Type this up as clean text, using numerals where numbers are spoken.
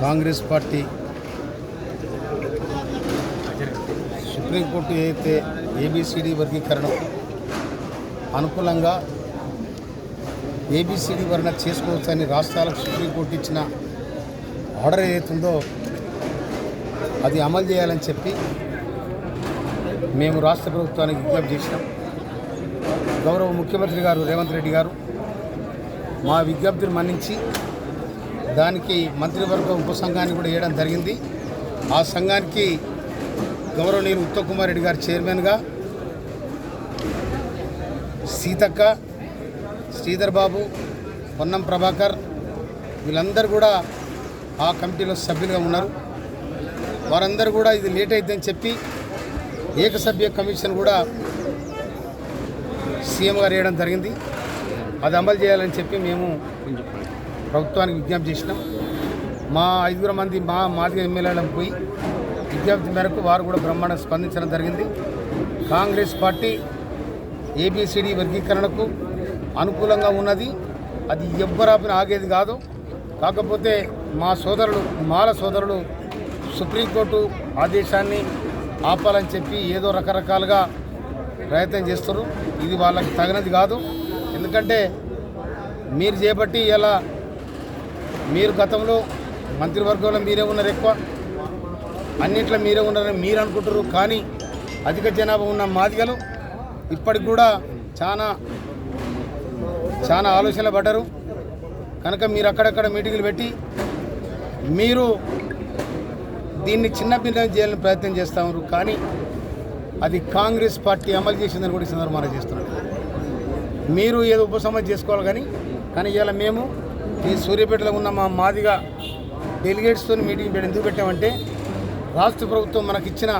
Congress party supreme court ఏదైతే A B C D వర్గీకరణ అనుకూలంగా ఏబిసిడి వర్ణ చేసుకోవచ్చని రాష్ట్రాలకు సుప్రీంకోర్టు ఇచ్చిన ఆర్డర్ ఏదైతుందో అది అమలు చేయాలని చెప్పి మేము రాష్ట్ర ప్రభుత్వానికి విజ్ఞప్తి చేసినాం. గౌరవ ముఖ్యమంత్రి గారు రేవంత్ రెడ్డి గారు మా విజ్ఞప్తిని మన్నించి దానికి మంత్రివర్గ ఉపసంఘాన్ని కూడా వేయడం జరిగింది. ఆ సంఘానికి గౌరవనీయులు ఉత్తమ్ కుమార్ రెడ్డి గారు చైర్మన్గా, సీతక్క, శ్రీధర్ బాబు, పొన్నం ప్రభాకర్ వీళ్ళందరూ కూడా ఆ కమిటీలో సభ్యులుగా ఉన్నారు. వారందరూ కూడా ఇది లేట్ అయిద్దని చెప్పి ఏకసభ్య కమిషన్ కూడా సీఎం గారు వేయడం జరిగింది. అది అమలు చేయాలని చెప్పి మేము ప్రభుత్వానికి విజ్ఞప్తి చేసినాం. మా 5 మంది మాదిగ ఎమ్మెల్యేలను పోయి విజ్ఞప్తి మేరకు వారు కూడా బ్రహ్మాండంగా స్పందించడం జరిగింది. కాంగ్రెస్ పార్టీ ఏబిసిడి వర్గీకరణకు అనుకూలంగా ఉన్నది. అది ఎవ్వరాపిన ఆగేది కాదు. కాకపోతే మాల సోదరులు సుప్రీంకోర్టు ఆదేశాన్ని ఆపాలని చెప్పి ఏదో రకరకాలుగా ప్రయత్నం చేస్తారు. ఇది వాళ్ళకి తగినది కాదు. ఎందుకంటే మీరు చేపట్టి ఇలా మీరు గతంలో మంత్రివర్గంలో మీరే ఉన్నారు, ఎక్కువ అన్నిట్లో మీరే ఉన్నారని మీరు అనుకుంటారు. కానీ అధిక జనాభా ఉన్న మాదిగలు ఇప్పటికి కూడా చాలా ఆలోచనలు పడ్డారు. కనుక మీరు అక్కడక్కడ మీటింగులు పెట్టి మీరు దీన్ని చిన్న భిన్నం చేయాలని ప్రయత్నం చేస్తూ ఉన్నారు. కానీ అది కాంగ్రెస్ పార్టీ అమలు చేసిందని కూడా ఈ సందర్భంగా చేస్తున్నారు. మీరు ఏదో ఉపసంహరణ చేసుకోవాలి కానీ ఇలా మేము ఈ సూర్యాపేటలో ఉన్న మా మాదిగా డెలిగేట్స్తో మీటింగ్ ఎందుకు పెట్టామంటే రాష్ట్ర ప్రభుత్వం మనకిచ్చిన